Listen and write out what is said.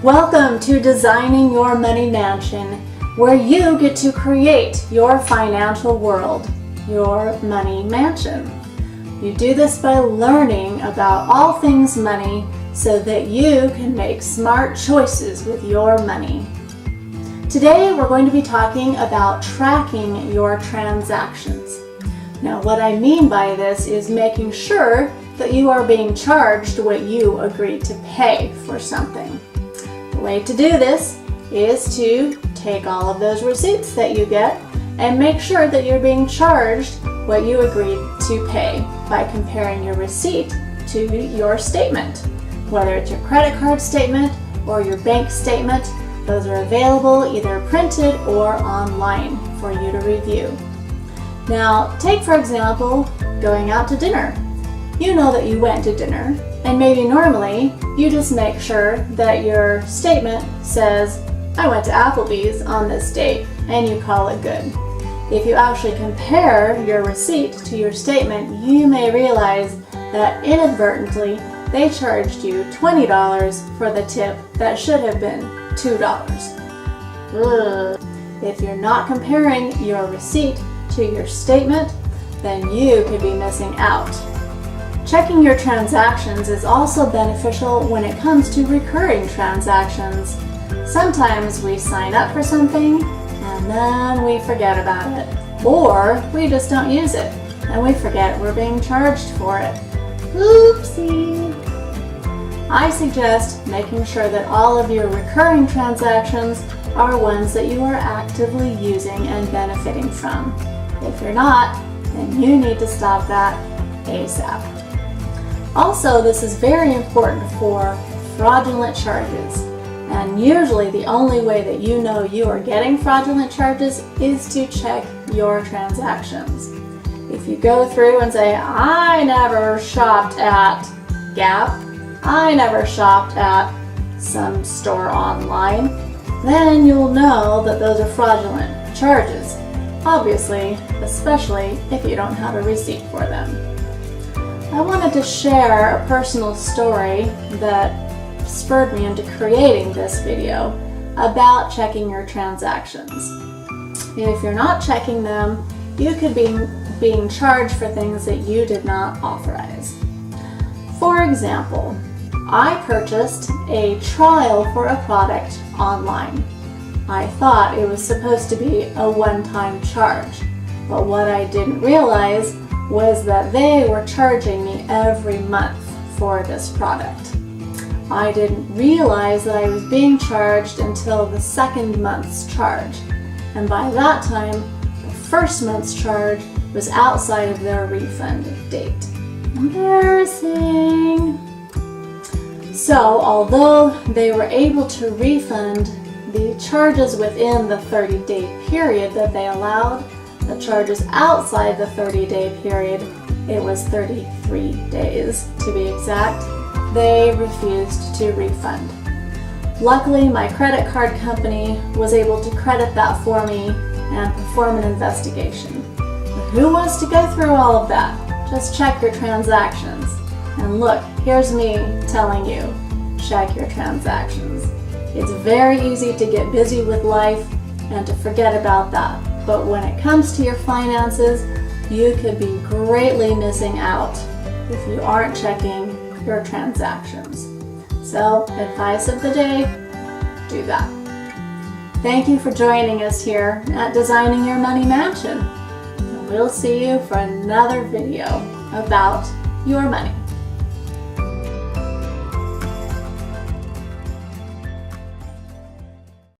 Welcome to Designing Your Money Mansion, where you get to create your financial world, your money mansion. You do this by learning about all things money so that you can make smart choices with your money. Today we're going to be talking about tracking your transactions. Now what I mean by this is making sure that you are being charged what you agreed to pay for something. The way to do this is to take all of those receipts that you get and make sure that you're being charged what you agreed to pay by comparing your receipt to your statement. Whether it's your credit card statement or your bank statement, those are available either printed or online for you to review. Now, take for example, going out to dinner. You know that you went to dinner, and maybe normally you just make sure that your statement says, I went to Applebee's on this date, and you call it good. If you actually compare your receipt to your statement, you may realize that inadvertently they charged you $20 for the tip that should have been $2. If you're not comparing your receipt to your statement, then you could be missing out. Checking your transactions is also beneficial when it comes to recurring transactions. Sometimes we sign up for something and then we forget about it, or we just don't use it and we forget we're being charged for it. Oopsie! I suggest making sure that all of your recurring transactions are ones that you are actively using and benefiting from. If you're not, then you need to stop that ASAP. Also, this is very important for fraudulent charges. And usually the only way that you know you are getting fraudulent charges is to check your transactions. If you go through and say, I never shopped at Gap, I never shopped at some store online, then you'll know that those are fraudulent charges. Obviously, especially if you don't have a receipt for them. I wanted to share a personal story that spurred me into creating this video about checking your transactions. If you're not checking them, you could be being charged for things that you did not authorize. For example, I purchased a trial for a product online. I thought it was supposed to be a one-time charge, but what I didn't realize was that they were charging me every month for this product. I didn't realize that I was being charged until the second month's charge, and by that time, the first month's charge was outside of their refund date. Embarrassing! So, although they were able to refund the charges within the 30-day period that they allowed, the charges outside the 30-day period, it was 33 days to be exact, they refused to refund. Luckily, my credit card company was able to credit that for me and perform an investigation. But who wants to go through all of that? Just check your transactions. And look, here's me telling you, check your transactions. It's very easy to get busy with life and to forget about that. But when it comes to your finances, you could be greatly missing out if you aren't checking your transactions. So, advice of the day, do that. Thank you for joining us here at Designing Your Money Mansion. And we'll see you for another video about your money.